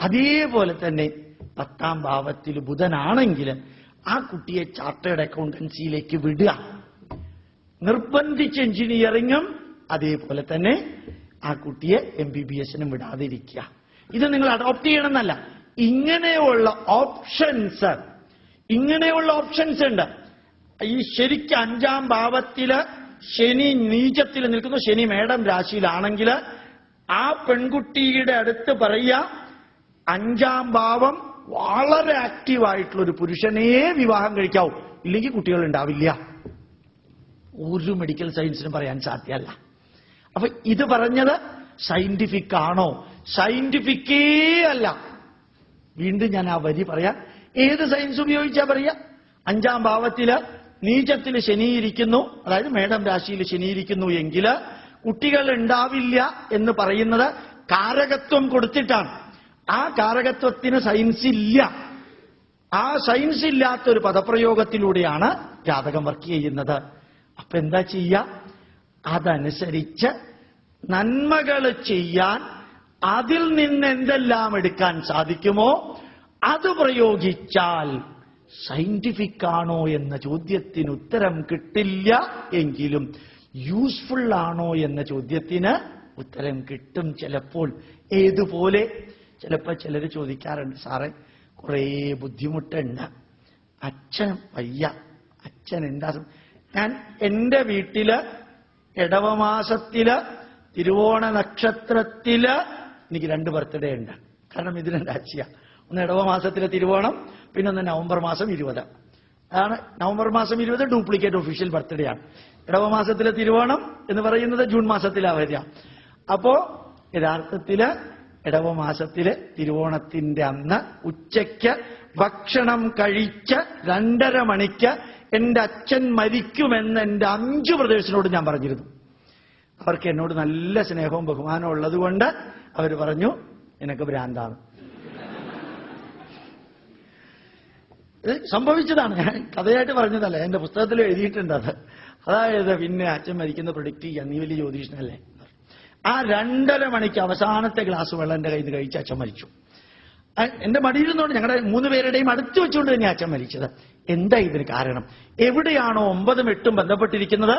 അതേപോലെ തന്നെ 10ാം ഭാവത്തിൽ ബുധനാണെങ്കിൽ ആ കുട്ടിയെ ചാർട്ടേഡ് അക്കൗണ്ടൻസിയിലേക്ക് വിടുക. നിർബന്ധിച്ച് എഞ്ചിനീയറിംഗും അതേപോലെ തന്നെ ആ കുട്ടിയെ MBBS-നും വിടാതിരിക്കുക. ഇത് നിങ്ങൾ അഡോപ്റ്റ് ചെയ്യണമെന്നല്ല, ഇങ്ങനെയുള്ള ഓപ്ഷൻസ് ഉണ്ട്. ഈ ശരിക്കും 5ാം ഭാവത്തില് ശനി നീചത്തിൽ നിൽക്കുന്നു, ശനി മേടം രാശിയിലാണെങ്കിൽ ആ പെൺകുട്ടിയുടെ അടുത്ത് പറയുക, 5ാം ഭാവം വളരെ ആക്റ്റീവായിട്ടുള്ള ഒരു പുരുഷനെ വിവാഹം കഴിക്കാവൂ, ഇല്ലെങ്കിൽ കുട്ടികൾ ഉണ്ടാവില്ല. ഒരു മെഡിക്കൽ സയൻസിനും പറയാൻ സാധ്യമല്ല. അപ്പൊ ഇത് പറഞ്ഞത് സയന്റിഫിക് ആണോ? സയന്റിഫിക്കേ അല്ല. വീണ്ടും ഞാൻ ആ വരി പറയാം. ഏത് സയൻസ് ഉപയോഗിച്ചാ പറയാ? 5ാം ഭാവത്തില് നീചത്തിൽ ശനിയിരിക്കുന്നു, അതായത് മേടം രാശിയിൽ ശനിയിരിക്കുന്നു എങ്കിൽ കുട്ടികൾ ഉണ്ടാവില്ല എന്ന് പറയുന്നത് കാരകത്വം കൊടുത്തിട്ടാണ്. ആ കാരകത്വത്തിന് സയൻസ് ഇല്ല. ആ സയൻസ് ഇല്ലാത്തൊരു പദപ്രയോഗത്തിലൂടെയാണ് ജാതകം വർക്ക് ചെയ്യുന്നത്. അപ്പൊ എന്താ ചെയ്യുക? അതനുസരിച്ച് നന്മകൾ ചെയ്യാൻ അതിൽ നിന്ന് എന്തെല്ലാം എടുക്കാൻ സാധിക്കുമോ അത് പ്രയോഗിച്ചാൽ സയന്റിഫിക് ആണോ എന്ന ചോദ്യത്തിന് ഉത്തരം കിട്ടില്ല എങ്കിലും യൂസ്ഫുൾ ആണോ എന്ന ചോദ്യത്തിന് ഉത്തരം കിട്ടും ചിലപ്പോൾ. ഏതുപോലെ? ചിലപ്പോൾ ചിലർ ചോദിക്കാറുണ്ട്, സാറേ കുറേ ബുദ്ധിമുട്ടുണ്ട്, അച്ഛൻ വയ്യ, അച്ഛൻ എന്താ? ഞാൻ എന്റെ വീട്ടില് ഇടവമാസത്തില് തിരുവോണ നക്ഷത്രത്തില് എനിക്ക് 2 ബർത്ത്ഡേ ഉണ്ട്. കാരണം ഇത് 2 ആഴ്ചയാ. ഒന്ന് ഇടവമാസത്തിലെ തിരുവോണം, പിന്നെ ഒന്ന് നവംബർ മാസം 20. അതാണ് നവംബർ മാസം 20 ഡ്യൂപ്ലിക്കേറ്റ് ഒഫീഷ്യൽ ബർത്ത്ഡേ ആണ്. ഇടവമാസത്തിലെ തിരുവോണം എന്ന് പറയുന്നത് ജൂൺ മാസത്തിലെ വരിക. അപ്പോ യഥാർത്ഥത്തില് ഇടവമാസത്തിലെ തിരുവോണത്തിന്റെ അന്ന് ഉച്ചയ്ക്ക് ഭക്ഷണം കഴിച്ച് 2:30 മണിക്ക് എന്റെ അച്ഛൻ മരിക്കുമെന്ന് എന്റെ 5 ബ്രദേഴ്സിനോട് ഞാൻ പറഞ്ഞിരുന്നു. അവർക്ക് എന്നോട് നല്ല സ്നേഹവും ബഹുമാനവും ഉള്ളത് കൊണ്ട് അവർ പറഞ്ഞു, നിനക്ക് ഭ്രാന്താണ്. ഇത് സംഭവിച്ചതാണ്, ഞാൻ കഥയായിട്ട് പറഞ്ഞതല്ല, എന്റെ പുസ്തകത്തിൽ എഴുതിയിട്ടുണ്ട് അത്. അതായത് പിന്നെ അച്ഛൻ മരിക്കുന്ന പ്രൊഡിക്റ്റ് ചെയ്യാൻ നീ വലിയ ജ്യോതിഷനല്ലേ. ആ 2:30 മണിക്ക് അവസാനത്തെ ഗ്ലാസ് വെള്ളം എന്റെ കയ്യിൽ നിന്ന് കഴിച്ച് അച്ഛൻ മരിച്ചു. എന്റെ മടിയിരുന്നുകൊണ്ട് ഞങ്ങളുടെ 3 പേരുടെയും അടുത്ത് വെച്ചുകൊണ്ട് തന്നെ അച്ഛൻ മരിച്ചത്. എന്താ ഇതിന് കാരണം? എവിടെയാണോ 9ഉം 8ഉം ബന്ധപ്പെട്ടിരിക്കുന്നത്,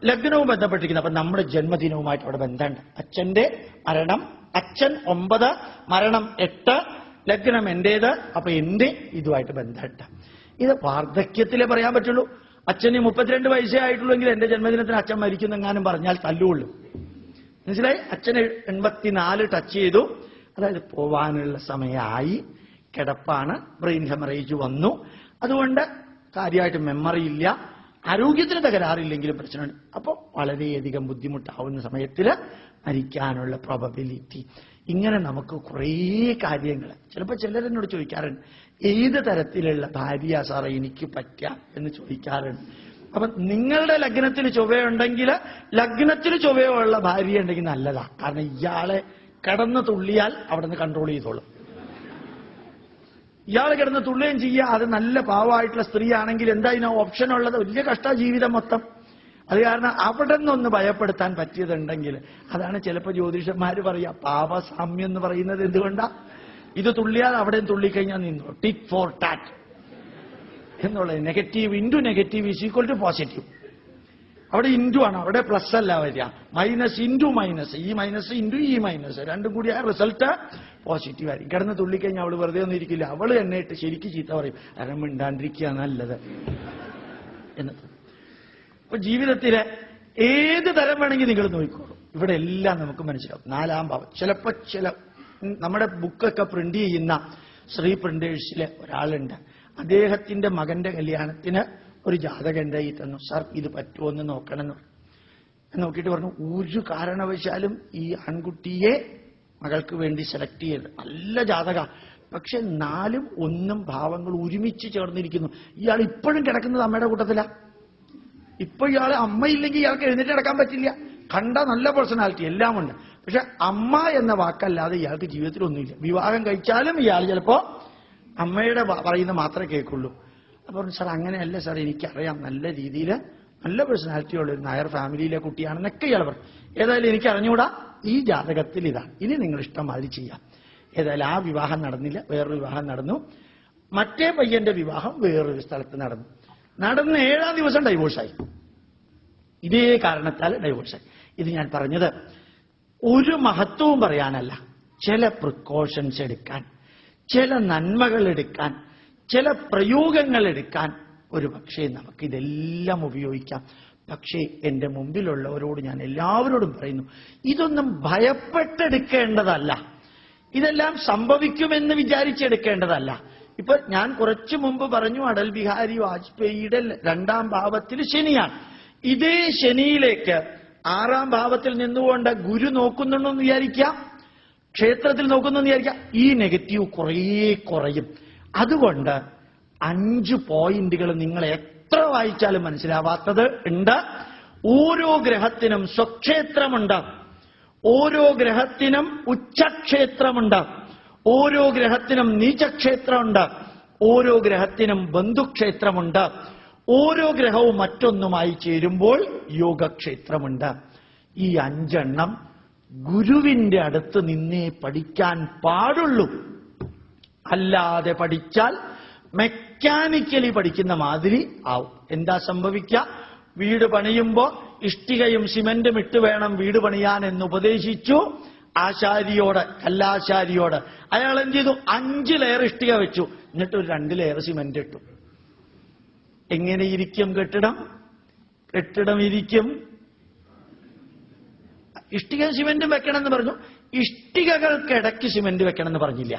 ലഗ്നവും ബന്ധപ്പെട്ടിരിക്കുന്നത്, അപ്പൊ നമ്മുടെ ജന്മദിനവുമായിട്ട് അവിടെ ബന്ധമുണ്ട്. അച്ഛന്റെ മരണം, അച്ഛൻ 9, മരണം 8, ലഗ്നം എന്റേത്, അപ്പൊ എന്റെ ഇതുമായിട്ട് ബന്ധമുണ്ട്. ഇത് വാർദ്ധക്യത്തിലേ പറയാൻ പറ്റുള്ളൂ. അച്ഛന് 32 വയസ്സേ ആയിട്ടുള്ളൂ എങ്കിൽ എന്റെ ജന്മദിനത്തിന് അച്ഛൻ മരിക്കുന്നെങ്ങാനും പറഞ്ഞാൽ തല്ലുള്ളൂ. മനസ്സിലായി? അച്ഛന് 84 ടച്ച് ചെയ്തു, അതായത് പോവാനുള്ള സമയമായി, കിടപ്പാണ്, ബ്രെയിൻ ഹെമറേജ് വന്നു. അതുകൊണ്ട് കാര്യമായിട്ട് മെമ്മറി ഇല്ല, ആരോഗ്യത്തിന് തകരാറില്ലെങ്കിലും പ്രശ്നമുണ്ട്. അപ്പോൾ വളരെയധികം ബുദ്ധിമുട്ടാവുന്ന സമയത്തിൽ മരിക്കാനുള്ള പ്രോബബിലിറ്റി. ഇങ്ങനെ നമുക്ക് കുറേ കാര്യങ്ങൾ. ചിലപ്പോൾ ചിലരെന്നോട് ചോദിക്കാറുണ്ട്, ഏത് തരത്തിലുള്ള ഭാര്യ സാറേ എനിക്ക് പറ്റുക എന്ന് ചോദിക്കാറുണ്ട്. അപ്പൊ നിങ്ങളുടെ ലഗ്നത്തിൽ ചൊവ്വയുണ്ടെങ്കിൽ ലഗ്നത്തിൽ ചൊവ്വയുള്ള ഭാര്യ ഉണ്ടെങ്കിൽ നല്ലതാ. കാരണം ഇയാളെ കിടന്ന് തുള്ളിയാൽ അവിടെ നിന്ന് കൺട്രോൾ ചെയ്തോളും. ഇയാൾ കിടന്ന് തുള്ളുകയും ചെയ്യുക. അത് നല്ല പാവമായിട്ടുള്ള സ്ത്രീ ആണെങ്കിൽ എന്താ ഇതിന് ഓപ്ഷൻ ഉള്ളത്? വലിയ കഷ്ട ജീവിതം മൊത്തം. അത് കാരണം അവിടെ നിന്നൊന്ന് ഭയപ്പെടുത്താൻ പറ്റിയതുണ്ടെങ്കിൽ, അതാണ് ചിലപ്പോൾ ജ്യോതിഷന്മാർ പറയുക പാപസാമ്യം എന്ന് പറയുന്നത്. എന്തുകൊണ്ടാ? ഇത് തുള്ളിയാൽ അവിടെയും തുള്ളിക്കഴിഞ്ഞാൽ നിന്നു, ടിറ്റ് ഫോർ ടാറ്റ് എന്നുള്ളത്. Negative into negative is equal to positive. അവിടെ ഇൻറ്റു ആണ്, അവിടെ പ്ലസ് അല്ല വരിക. മൈനസ് ഇൻറ്റു മൈനസ്, ഈ മൈനസ് ഇൻറ്റു ഈ മൈനസ്, രണ്ടും കൂടി ആ റിസൾട്ട് പോസിറ്റീവ് ആയിരിക്കും. കിടന്ന് തുള്ളിക്കഴിഞ്ഞാൽ അവള് വെറുതെ ഒന്നും ഇരിക്കില്ല, അവള് എന്നെ ഇട്ട് ശരിക്കും ചീത്ത പറയും, കാരണം മിണ്ടാണ്ടിരിക്കുക നല്ലത് എന്ന്. അപ്പൊ ജീവിതത്തിലെ ഏത് തരം വേണമെങ്കിൽ നിങ്ങൾ നോക്കിക്കോളൂ, ഇവിടെ എല്ലാം നമുക്ക് മനസ്സിലാവും. 4ാം ഭാവം. ചിലപ്പോ നമ്മുടെ ബുക്കൊക്കെ പ്രിന്റ് ചെയ്യുന്ന ശ്രീ പ്രിന്റേഴ്സിലെ ഒരാളുണ്ട്, അദ്ദേഹത്തിന്റെ മകന്റെ കല്യാണത്തിന് ഒരു ജാതകം ഉണ്ടായി തന്നു. സാർ ഇത് പറ്റുമോ എന്ന് നോക്കണമെന്ന് നോക്കിയിട്ട് പറഞ്ഞു, ഒരു കാരണവശാലും ഈ ആൺകുട്ടിയെ മകൾക്ക് വേണ്ടി സെലക്ട് ചെയ്ത്. നല്ല ജാതക, പക്ഷെ 4ഉം 1ഉം ഭാവങ്ങൾ ഒരുമിച്ച് ചേർന്നിരിക്കുന്നു. ഇയാൾ ഇപ്പോഴും കിടക്കുന്നത് അമ്മയുടെ കൂട്ടത്തിലാ. ഇപ്പൊ ഇയാള് അമ്മയില്ലെങ്കിൽ ഇയാൾക്ക് എഴുന്നേറ്റ് കിടക്കാൻ പറ്റില്ല. കണ്ട നല്ല പേഴ്സണാലിറ്റി എല്ലാം ഉണ്ട്, പക്ഷെ അമ്മ എന്ന വാക്കല്ലാതെ ഇയാൾക്ക് ജീവിതത്തിൽ ഒന്നുമില്ല. വിവാഹം കഴിച്ചാലും ഇയാൾ ചിലപ്പോ അമ്മയുടെ പറയുന്ന മാത്രമേ കേൾക്കുള്ളൂ. അപ്പൊ സാർ അങ്ങനെയല്ല സാർ, എനിക്കറിയാം നല്ല രീതിയിൽ നല്ല പേഴ്സണാലിറ്റി ഉള്ള ഒരു നായർ ഫാമിലിയിലെ കുട്ടിയാണെന്നൊക്കെ ഇയാൾ പറഞ്ഞു. ഏതായാലും എനിക്ക് അറിഞ്ഞുകൂടാ, ഈ ജാതകത്തിൽ ഇതാണ്, ഇനി നിങ്ങൾ ഇഷ്ടം മാതിരി ചെയ്യാം ഏതായാലും ആ വിവാഹം നടന്നില്ല, വേറൊരു വിവാഹം നടന്നു. മറ്റേ പയ്യന്റെ വിവാഹം വേറൊരു സ്ഥലത്ത് നടന്നു. നടന്ന് 7-ാം ദിവസം ഡൈവോഴ്സായി. ഇതേ കാരണത്താൽ ഡൈവോഴ്സായി. ഇത് ഞാൻ പറഞ്ഞത് ഒരു മഹത്വവും പറയാനല്ല, ചില പ്രിക്കോഷൻസ് എടുക്കാൻ, ചില നന്മകൾ എടുക്കാൻ, ചില പ്രയോഗങ്ങൾ എടുക്കാൻ ഒരു പക്ഷേ നമുക്കിതെല്ലാം ഉപയോഗിക്കാം. പക്ഷേ എന്റെ മുമ്പിലുള്ളവരോട് ഞാൻ എല്ലാവരോടും പറയുന്നു, ഇതൊന്നും ഭയപ്പെട്ടെടുക്കേണ്ടതല്ല, ഇതെല്ലാം സംഭവിക്കുമെന്ന് വിചാരിച്ചെടുക്കേണ്ടതല്ല. ഇപ്പൊ ഞാൻ കുറച്ചു മുമ്പ് പറഞ്ഞു, അടൽ ബിഹാരി വാജ്പേയിയുടെ 2-ാം ഭാവത്തിൽ ശനിയാണ്. ഇതേ ശനിയിലേക്ക് 6-ാം ഭാവത്തിൽ നിന്നുകൊണ്ട് ഗുരു നോക്കുന്നുണ്ടെന്ന് വിചാരിക്കാം, ക്ഷേത്രത്തിൽ നോക്കുന്നെന്ന് വിചാരിക്കാം, ഈ നെഗറ്റീവ് കുറയും. അതുകൊണ്ട് 5 പോയിന്റുകൾ നിങ്ങൾ എത്ര വായിച്ചാലും മനസ്സിലാവാത്തത് ഉണ്ട്. ഓരോ ഗ്രഹത്തിനും സ്വക്ഷേത്രമുണ്ട്, ഓരോ ഗ്രഹത്തിനും ഉച്ചക്ഷേത്രമുണ്ട്, ഓരോ ഗ്രഹത്തിനും നീചക്ഷേത്രമുണ്ട്, ഓരോ ഗ്രഹത്തിനും ബന്ധുക്ഷേത്രമുണ്ട്, ഓരോ ഗ്രഹവും മറ്റൊന്നുമായി ചേരുമ്പോൾ യോഗക്ഷേത്രമുണ്ട്. ഈ 5 എണ്ണം ഗുരുവിന്റെ അടുത്ത് നിന്നേ പഠിക്കാൻ പാടുള്ളൂ. അല്ലാതെ പഠിച്ചാൽ മെക്കാനിക്കലി പഠിക്കുന്ന മാതിരി ആവും. എന്താ സംഭവിക്കുക? വീട് പണിയുമ്പോ ഇഷ്ടികയും സിമന്റും ഇട്ട് വേണം വീട് പണിയാൻ എന്ന് ഉപദേശിച്ചു ആശാരിയോട്, കല്ലാശാരിയോട്. അയാൾ എന്ത് ചെയ്തു? 5 ലെയർ ഇഷ്ടിക വെച്ചു, എന്നിട്ട് ഒരു 2 ലെയർ സിമന്റ് ഇട്ടു. എങ്ങനെ ഇരിക്കും കെട്ടിടം? കെട്ടിടം ഇരിക്കും. ഇഷ്ടിക സിമന്റും വെക്കണമെന്ന് പറഞ്ഞു, ഇഷ്ടികകൾക്കിടയ്ക്ക് സിമന്റ് വെക്കണമെന്ന് പറഞ്ഞില്ല.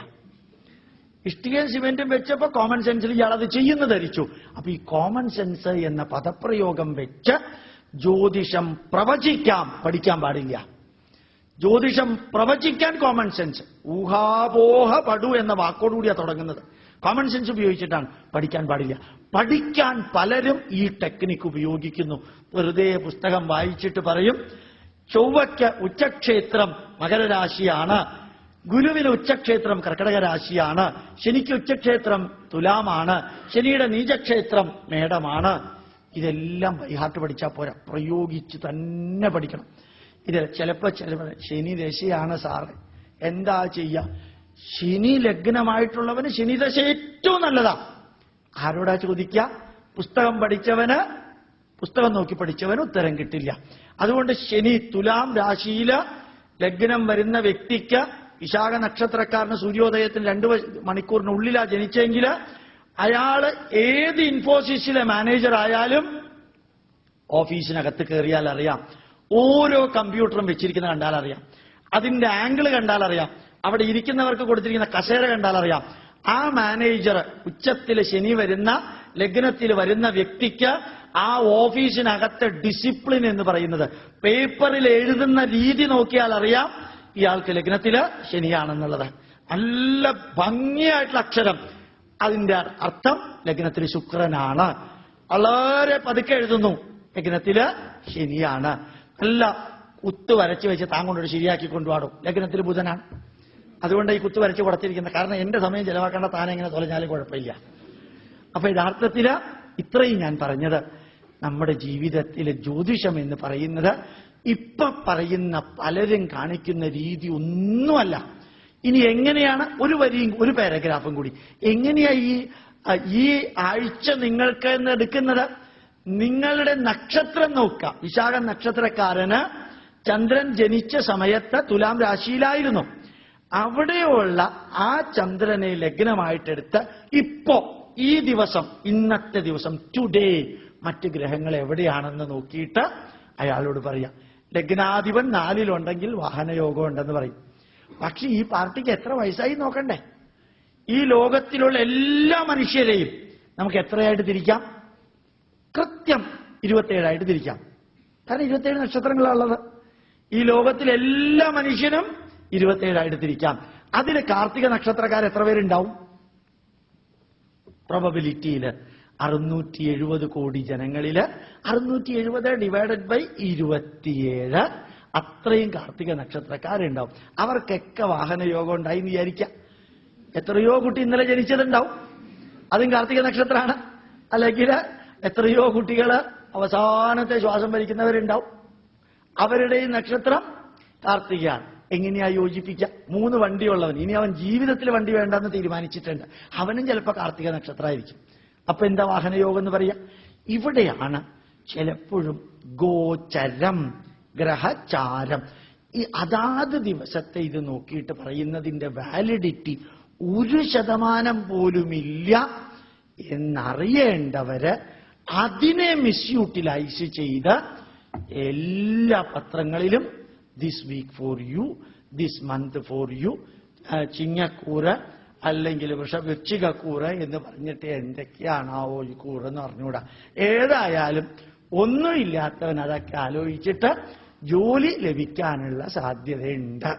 ഇഷ്ടികയും സിമന്റും വെച്ചപ്പോ കോമൺ സെൻസിൽ ഇയാളത് ചെയ്യുന്നു ധരിച്ചു. അപ്പൊ ഈ കോമൺ സെൻസ് എന്ന പദപ്രയോഗം വെച്ച് ജ്യോതിഷം പ്രവചിക്കാം, പഠിക്കാൻ പാടില്ല. ജ്യോതിഷം പ്രവചിക്കാൻ കോമൺ സെൻസ്, ഊഹാപോഹ പടു എന്ന വാക്കോടുകൂടിയാണ് തുടങ്ങുന്നത്. കോമൺ സെൻസ് ഉപയോഗിച്ചിട്ടാണ്, പഠിക്കാൻ പാടില്ല. പഠിക്കാൻ പലരും ഈ ടെക്നിക്ക് ഉപയോഗിക്കുന്നു. വെറുതെ പുസ്തകം വായിച്ചിട്ട് പറയും, ചൊവ്വയ്ക്ക് ഉച്ചക്ഷേത്രം മകരരാശിയാണ്, ഗുരുവിന് ഉച്ചക്ഷേത്രം കർക്കടക രാശിയാണ്, ശനിക്ക് ഉച്ചക്ഷേത്രം തുലാമാണ്, ശനിയുടെ നീചക്ഷേത്രം മേടമാണ്. ഇതെല്ലാം ബൈഹാർട്ട് പഠിച്ചാൽ പോരാ, പ്രയോഗിച്ച് തന്നെ പഠിക്കണം. ഇത് ചിലപ്പോൾ ശനി ദശയാണ് സാറ്, എന്താ ചെയ്യുക? ശനി ലഗ്നമായിട്ടുള്ളവന് ശനി ദശ ഏറ്റവും നല്ലതാ. ആരോടാ ചോദിക്കുക? പുസ്തകം പഠിച്ചവന്, പുസ്തകം നോക്കി പഠിച്ചവന് ഉത്തരം കിട്ടില്ല. അതുകൊണ്ട് ശനി തുലാം രാശിയില് ലഗ്നം വരുന്ന വ്യക്തിക്ക്, വിശാഖ നക്ഷത്രക്കാരന് സൂര്യോദയത്തിന് 2 മണിക്കൂറിനുള്ളിലാ ജനിച്ചെങ്കിൽ അയാള് ഏത് ഇൻഫോസിസിലെ മാനേജർ ആയാലും ഓഫീസിനകത്ത് കയറിയാൽ അറിയാം, ഓരോ കമ്പ്യൂട്ടറും വെച്ചിരിക്കുന്ന കണ്ടാൽ അറിയാം, അതിന്റെ ആംഗിൾ കണ്ടാൽ അറിയാം, അവിടെ ഇരിക്കുന്നവർക്ക് കൊടുത്തിരിക്കുന്ന കസേര കണ്ടാൽ അറിയാം. ആ മാനേജർ ഉച്ചത്തിൽ ശനി വരുന്ന ലഗ്നത്തിൽ വരുന്ന വ്യക്തിക്ക് ആ ഓഫീസിനകത്തെ ഡിസിപ്ലിൻ എന്ന് പറയുന്നത്, പേപ്പറിൽ എഴുതുന്ന രീതി നോക്കിയാൽ അറിയാം ഇയാൾക്ക് ലഗ്നത്തില് ശനിയാണെന്നുള്ളത്. നല്ല ഭംഗിയായിട്ടുള്ള അക്ഷരം, അതിന്റെ അർത്ഥം ലഗ്നത്തിൽ ശുക്രനാണ്. വളരെ പതുക്കെ എഴുതുന്നു, ലഗ്നത്തില് ശനിയാണ്. നല്ല കുത്ത് വരച്ച് വെച്ച് താങ്കൊണ്ടൊരു ശരിയാക്കി കൊണ്ടുപാടും, ലഗ്നത്തിൽ ബുധനാണ്. അതുകൊണ്ട് ഈ കുത്ത് വരച്ച് കൊടുത്തിരിക്കുന്നത്. കാരണം എന്റെ സമയം ചെലവാക്കേണ്ട, താനെങ്ങനെ തൊലഞ്ഞാലും കുഴപ്പമില്ല. അപ്പൊ യഥാർത്ഥത്തില് ഇത്രയും ഞാൻ പറഞ്ഞത്, നമ്മുടെ ജീവിതത്തിലെ ജ്യോതിഷം എന്ന് പറയുന്നത് ഇപ്പൊ പറയുന്ന പലരും കാണിക്കുന്ന രീതി ഒന്നുമല്ല. ഇനി എങ്ങനെയാണ്, ഒരു വരിയും ഒരു പാരഗ്രാഫും കൂടി, എങ്ങനെയാ ഈ ആഴ്ച നിങ്ങൾക്ക് എന്ന് എടുക്കുന്നത്? നിങ്ങളുടെ നക്ഷത്രം നോക്കുക. വിശാഖ നക്ഷത്രക്കാരന് ചന്ദ്രൻ ജനിച്ച സമയത്ത് തുലാം രാശിയിലായിരുന്നു. അവിടെയുള്ള ആ ചന്ദ്രനെ ലഗ്നമായിട്ടെടുത്ത് ഇപ്പോ ഈ ദിവസം, ഇന്നത്തെ ദിവസം, ടുഡേ മറ്റ് ഗ്രഹങ്ങൾ എവിടെയാണെന്ന് നോക്കിയിട്ട് അയാളോട് പറയാം. ലഗ്നാധിപൻ 4-ലുണ്ടെങ്കിൽ വാഹനയോഗം ഉണ്ടെന്ന് പറയും. പക്ഷെ ഈ പാർട്ടിക്ക് എത്ര വയസ്സായി നോക്കണ്ടേ? ഈ ലോകത്തിലുള്ള എല്ലാ മനുഷ്യരെയും നമുക്ക് എത്രയായിട്ട് തിരിക്കാം? കൃത്യം 27 തിരിക്കാം. കാരണം 27 നക്ഷത്രങ്ങളാണുള്ളത്. ഈ ലോകത്തിൽ എല്ലാ മനുഷ്യനും 27 തിരിക്കാം. അതിൽ കാർത്തിക നക്ഷത്രക്കാർ എത്ര പേരുണ്ടാവും? പ്രോബബിലിറ്റിയിൽ 670 കോടി ജനങ്ങളില് 670 ഡിവൈഡഡ് ബൈ 27, അത്രയും കാർത്തിക നക്ഷത്രക്കാരുണ്ടാവും. അവർക്കൊക്കെ വാഹനയോഗം ഉണ്ടായി എന്ന് വിചാരിക്കാം. എത്രയോ കുട്ടി ഇന്നലെ ജനിച്ചതുണ്ടാവും, അതും കാർത്തിക നക്ഷത്രമാണ്. അല്ലെങ്കിൽ എത്രയോ കുട്ടികള് അവസാനത്തെ ശ്വാസം വലിക്കുന്നവരുണ്ടാവും, അവരുടെയും നക്ഷത്രം കാർത്തികയാണ്. എങ്ങനെയാ യോജിപ്പിക്കുക? 3 വണ്ടിയുള്ളവൻ, ഇനി അവൻ ജീവിതത്തിൽ വണ്ടി വേണ്ടെന്ന് തീരുമാനിച്ചിട്ടുണ്ട്, അവനും ചിലപ്പോൾ കാർത്തിക നക്ഷത്രമായിരിക്കും. അപ്പൊ എന്താ വാഹനയോഗം എന്ന് പറയാ? ഇവിടെയാണ് ചിലപ്പോഴും ഗോചരം, ഗ്രഹചാരം, ഈ അതാത് ദിവസത്തെ ഇത് നോക്കിയിട്ട് പറയുന്നതിന്റെ വാലിഡിറ്റി 1% പോലുമില്ല എന്നറിയേണ്ടവര് അതിനെ മിസ്യൂട്ടിലൈസ് ചെയ്ത് എല്ലാ പത്രങ്ങളിലും this week for you, this month for you, ചിങ്ങക്കൂറ് അല്ലെങ്കിൽ വൃശ്ചികക്കൂറ് എന്ന് പറഞ്ഞിട്ട് എന്തൊക്കെയാണാവോ ഈ കൂറെന്ന് പറഞ്ഞുകൂടാ. ഏതായാലും ഒന്നുമില്ലാത്തവൻ അതൊക്കെ ആലോചിച്ചിട്ട് ജോലി ലഭിക്കാനുള്ള സാധ്യതയുണ്ട്.